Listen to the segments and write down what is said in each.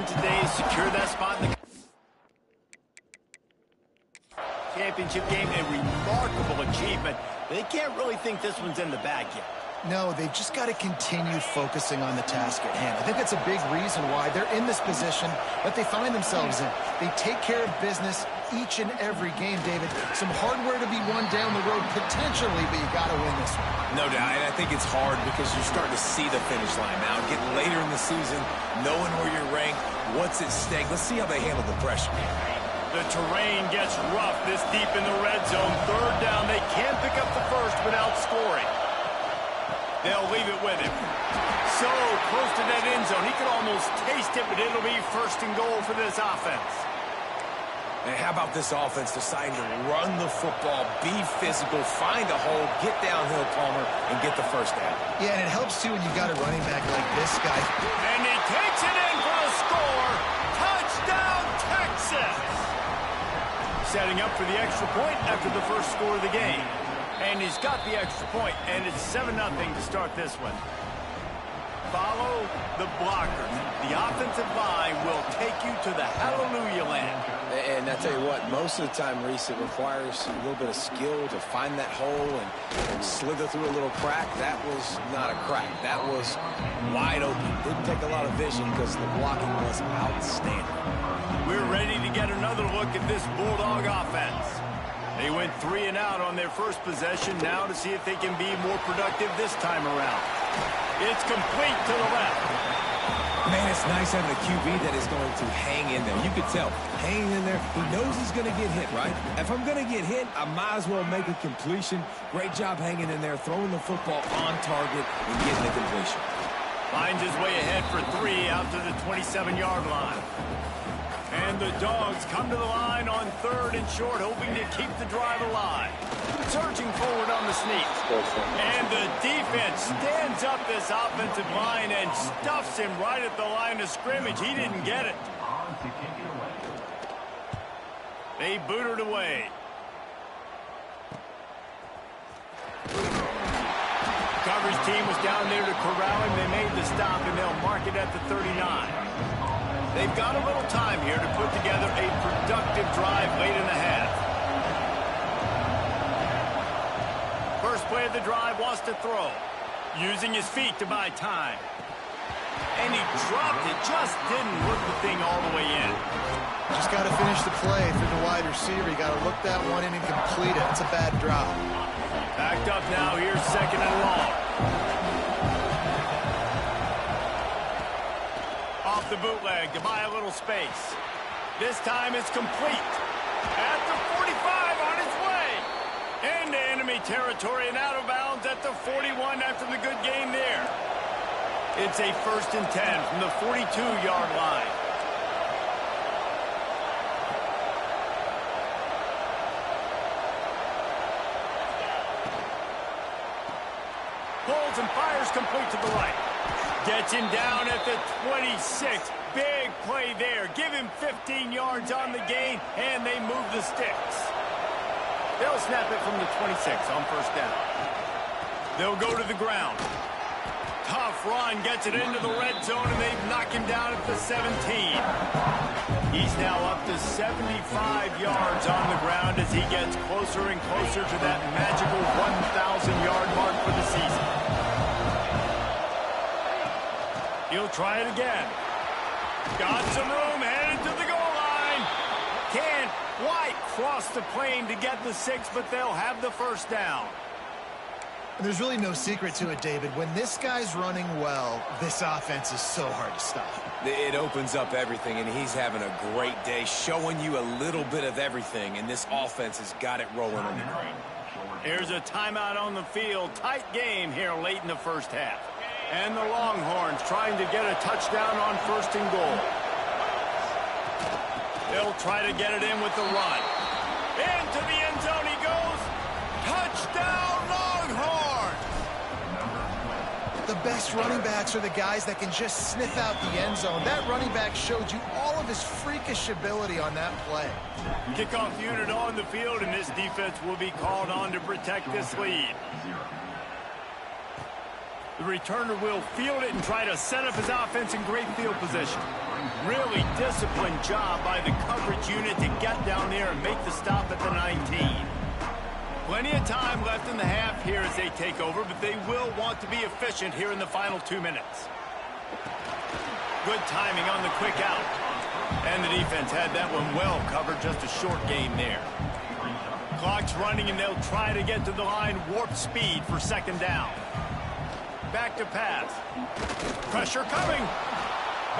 today, secure that spot in the championship game. A remarkable achievement. They can't really think this one's in the bag yet. No, they've just got to continue focusing on the task at hand. I think that's a big reason why they're in this position that they find themselves in. They take care of business each and every game, David. Some hardware to be won down the road potentially, but you got to win this one. No doubt, and I think it's hard because you're starting to see the finish line now. Getting later in the season, knowing where you're ranked, what's at stake. Let's see how they handle the pressure. The terrain gets rough this deep in the red zone. Third down, they can't pick up the first without scoring. They'll leave it with him. So close to that end zone. He could almost taste it, but it'll be first and goal for this offense. And how about this offense deciding to run the football, be physical, find a hole, get downhill, Palmer, and get the first down. Yeah, and it helps, too, when you've got a running back like this guy. And he takes it in for a score. Touchdown, Texas! Setting up for the extra point after the first score of the game. And he's got the extra point, and it's 7-0 to start this one. Follow the blockers. The offensive line will take you to the hallelujah land. And I tell you what, most of the time, Reese, it requires a little bit of skill to find that hole and slither through a little crack. That was not a crack. That was wide open. Didn't take a lot of vision because the blocking was outstanding. We're ready to get another look at this Bulldog offense. They went 3 and out on their first possession. Now to see if they can be more productive this time around. It's complete to the left. Man, it's nice having a QB that is going to hang in there. You can tell, hanging in there, he knows he's going to get hit, right? If I'm going to get hit, I might as well make a completion. Great job hanging in there, throwing the football on target and getting the completion. Finds his way ahead for 3 out to the 27-yard line. And the Dogs come to the line on 3rd and short, hoping to keep the drive alive. Surging forward on the sneak. And the defense stands up this offensive line and stuffs him right at the line of scrimmage. He didn't get it. They boot it away. Coverage team was down there to corral him. They made the stop, and they'll mark it at the 39. They've got a little time here to put together a productive drive late in the half. First play of the drive, wants to throw. Using his feet to buy time. And he dropped it, just didn't look the thing all the way in. Just got to finish the play through the wide receiver. You got to look that one in and complete it. It's a bad drop. Backed up now, here's 2nd and long. Off the bootleg to buy a little space. This time it's complete. At the 45 on its way. Into enemy territory and out of bounds at the 41 after the good game there. It's a 1st and 10 from the 42-yard line. Pulls and fires complete to the right. Gets him down at the 26. Big play there. Give him 15 yards on the gain, and they move the sticks. They'll snap it from the 26 on 1st down. They'll go to the ground. Tough run, gets it into the red zone, and they knock him down at the 17. He's now up to 75 yards on the ground as he gets closer and closer to that magical 1,000-yard mark for the season. He'll try it again. Got some room, headed to the goal line. Can't quite cross the plane to get the 6, but they'll have the 1st down. There's really no secret to it, David. When this guy's running well, this offense is so hard to stop. It opens up everything, and he's having a great day, showing you a little bit of everything, and this offense has got it rolling on the green. Here's a timeout on the field. Tight game here late in the 1st half. And the Longhorns trying to get a touchdown on 1st and goal. They'll try to get it in with the run. Into the end zone he goes. Touchdown, Longhorns! The best running backs are the guys that can just sniff out the end zone. That running back showed you all of his freakish ability on that play. Kickoff unit on the field, and this defense will be called on to protect this lead. The returner will field it and try to set up his offense in great field position. Really disciplined job by the coverage unit to get down there and make the stop at the 19. Plenty of time left in the half here as they take over, but they will want to be efficient here in the final 2 minutes. Good timing on the quick out. And the defense had that one well covered, just a short game there. Clock's running, and they'll try to get to the line warp speed for second down. Back to pass. Pressure coming.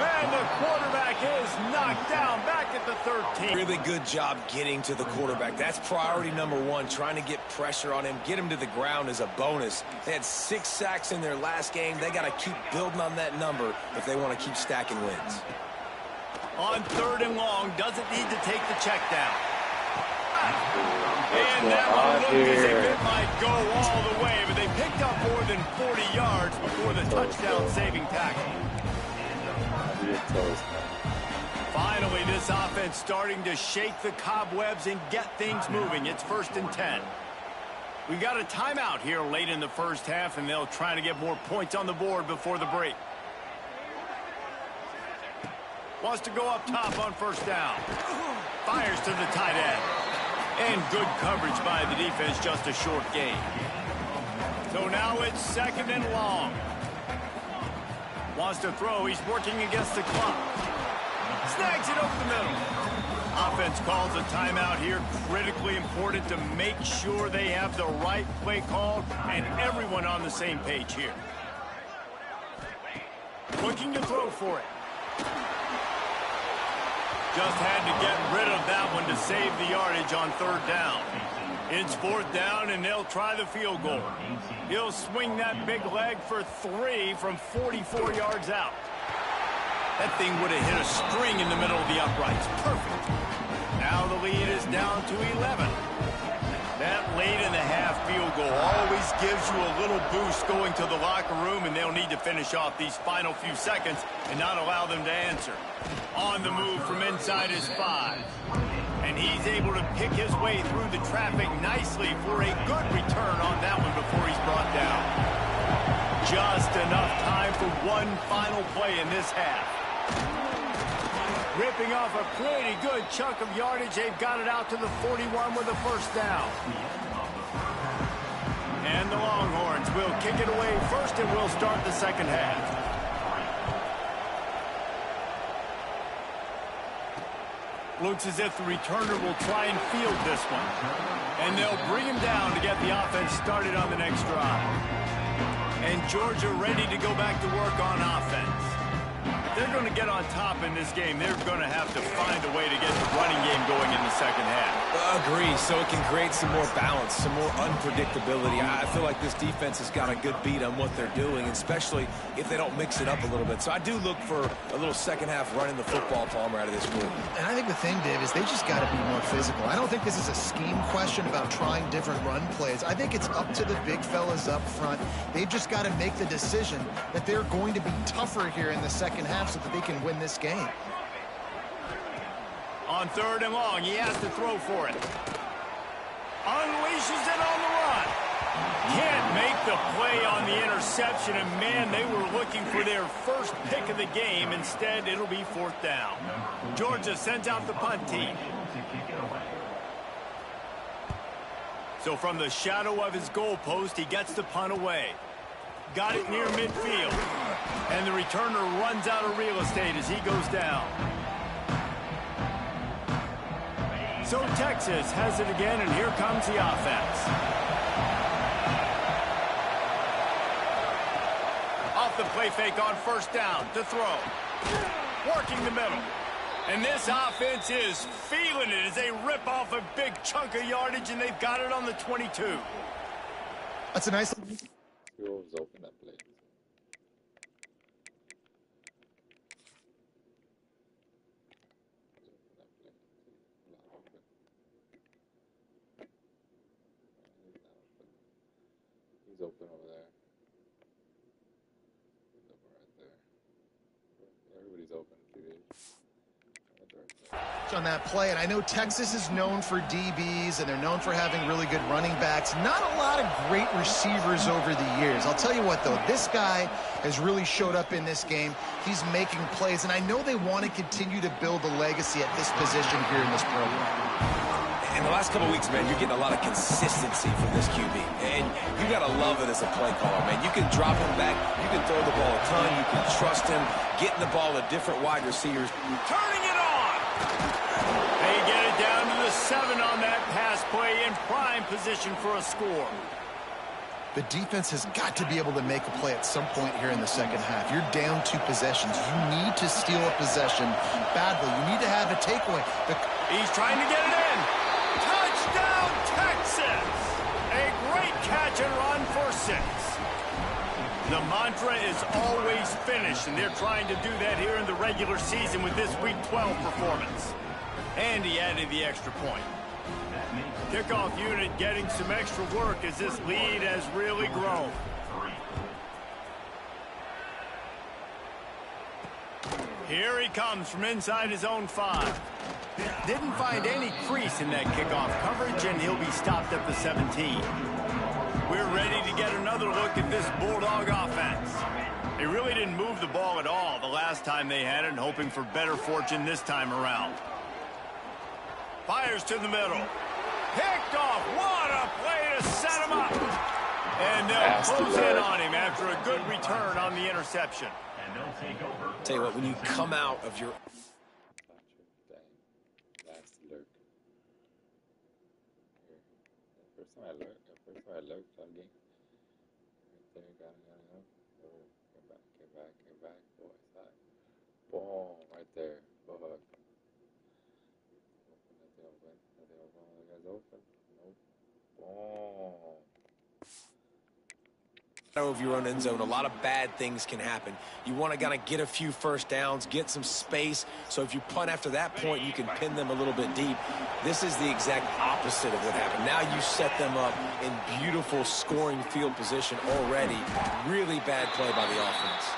And the quarterback is knocked down back at the 13. Really good job getting to the quarterback. That's priority number one, trying to get pressure on him. Get him to the ground as a bonus. They had 6 sacks in their last game. They got to keep building on that number if they want to keep stacking wins. On 3rd and long, doesn't need to take the check down. And that one looked as if it might go all the way, but they picked up more than 40 yards before the touchdown-saving tackle. Finally, this offense starting to shake the cobwebs and get things moving. It's 1st and 10. We got a timeout here late in the first half, and they'll try to get more points on the board before the break. Wants to go up top on 1st down. Fires to the tight end. And good coverage by the defense, just a short gain. So now it's 2nd and long. Wants to throw. He's working against the clock. Snags it over the middle. Offense calls a timeout here. Critically important to make sure they have the right play called and everyone on the same page here. Looking to throw for it. Just had to get rid of that one to save the yardage on 3rd down. It's 4th down, and they'll try the field goal. He'll swing that big leg for 3 from 44 yards out. That thing would have hit a string in the middle of the uprights. Perfect. Now the lead is down to 11. That late in the half field goal always gives you a little boost going to the locker room, and they'll need to finish off these final few seconds and not allow them to answer. On the move from inside his 5. And he's able to pick his way through the traffic nicely for a good return on that one before he's brought down. Just enough time for one final play in this half. Ripping off a pretty good chunk of yardage. They've got it out to the 41 with a 1st down. And the Longhorns will kick it away first, and we'll start the second half. Looks as if the returner will try and field this one. And they'll bring him down to get the offense started on the next drive. And Georgia ready to go back to work on offense. If they're going to get on top in this game, they're going to have to find a way to get the running game going in the second half. Agree, so it can create some more balance, some more unpredictability. I feel like this defense has got a good beat on what they're doing, especially if they don't mix it up a little bit. So I do look for a little second half running the football Palmer out of this group. And I think the thing, Dave, is they just got to be more physical. I don't think this is a scheme question about trying different run plays. I think it's up to the big fellas up front. They've just got to make the decision that they're going to be tougher here in the second half so that they can win this game. On 3rd and long, he has to throw for it. Unleashes it on the run. Can't make the play on the interception, and man, they were looking for their first pick of the game. Instead, it'll be 4th down. Georgia sends out the punt team. So from the shadow of his goalpost, he gets the punt away. Got it near midfield. And the returner runs out of real estate as he goes down. So Texas has it again, and here comes the offense. Off the play fake on 1st down to throw. Working the middle. And this offense is feeling it as they rip off a big chunk of yardage, and they've got it on the 22. That's a nice... Open that play. He's open over there. He's open right there. Everybody's open, QB. Right there. On that play, and I know Texas is known for DBs and they're known for having really good running backs. Not a lot of great receivers over the years. I'll tell you what, though, this guy has really showed up in this game. He's making plays, and I know they want to continue to build a legacy at this position here in this program. In the last couple of weeks, man, you're getting a lot of consistency from this QB. And you got to love it as a play caller, man. You can drop him back. You can throw the ball a ton. You can trust him. Getting the ball to different wide receivers. Turning it on. They get it down to the 7 on that pass play in prime position for a score. The defense has got to be able to make a play at some point here in the second half. You're down 2 possessions. You need to steal a possession badly. You need to have a takeaway. He's trying to get it in. Touchdown, Texas! A great catch and run for 6. The mantra is always finish, and they're trying to do that here in the regular season with this Week 12 performance. And he added the extra point. Kickoff unit getting some extra work as this lead has really grown. Here he comes from inside his own 5. Didn't find any crease in that kickoff coverage, and he'll be stopped at the 17. We're ready to get another look at this Bulldog offense. They really didn't move the ball at all the last time they had it, hoping for better fortune this time around. Fires to the middle. Picked off. What a play to set him up. And they'll close in on him after a good return on the interception. And they'll take over. Tell you what, when you come out of your... First time I looked, that game. Right there, got it. Oh, came back, boy, side. Boom, right there. Bug. Nothing open. The guy's open. Nope. Boom. Of your own end zone, a lot of bad things can happen. You want to kind of get a few first downs, get some space, so if you punt after that point, you can pin them a little bit deep. This is the exact opposite of what happened. Now you set them up in beautiful scoring field position already. Really bad play by the offense.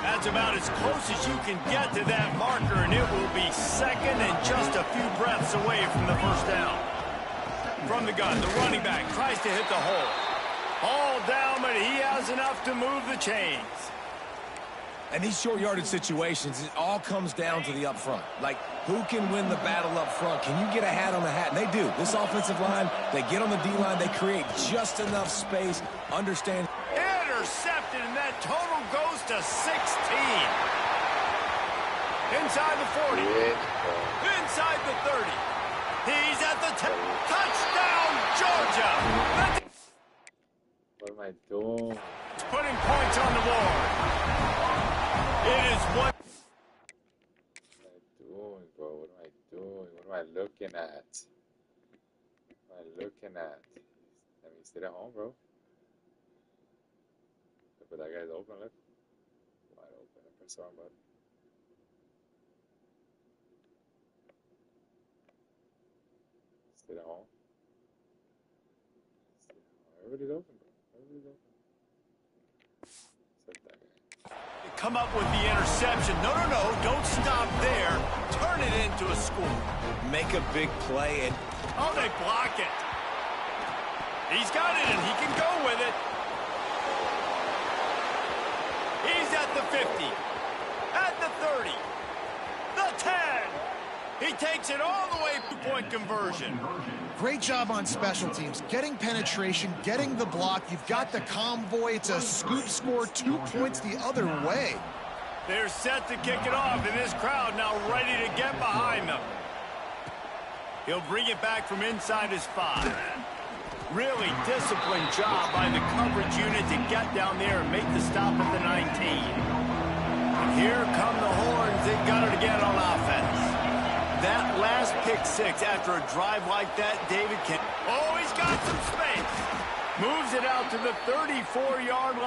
That's about as close as you can get to that marker, and it will be second and just a few breaths away from the first down. From the gun, the running back tries to hit the hole. All down, but he has enough to move the chains. And these short yardage situations, it all comes down to the up front. Like, who can win the battle up front? Can you get a hat on the hat? And they do. This offensive line, they get on the D-line, they create just enough space, understand. Intercepted, and that total goes to 16. Inside the 40. Inside the 30. He's at the 10. Touchdown, Georgia. What am I doing? Putting points on the board. It is one. What am I doing, bro? What am I doing? What am I looking at? What am I looking at? Let me sit at home, bro. But that guy's open, look. Wide open. I press on, bud. Sit at home. Everybody's open, bro. Come up with the interception. No, don't stop there. Turn it into a score. Make a big play and... Oh, they block it. He's got it, and he can go with it. He's at the 50. At the 30. The 10. He takes it all the way to point conversion. Great job on special teams. Getting penetration, getting the block. You've got the convoy. It's a scoop score, 2 points the other way. They're set to kick it off, and this crowd now ready to get behind them. He'll bring it back from inside his 5. Really disciplined job by the coverage unit to get down there and make the stop at the 19. And here come the Horns. They got it again on offense. That last pick 6 after a drive like that, David can... Oh, he's got some space. Moves it out to the 34-yard line.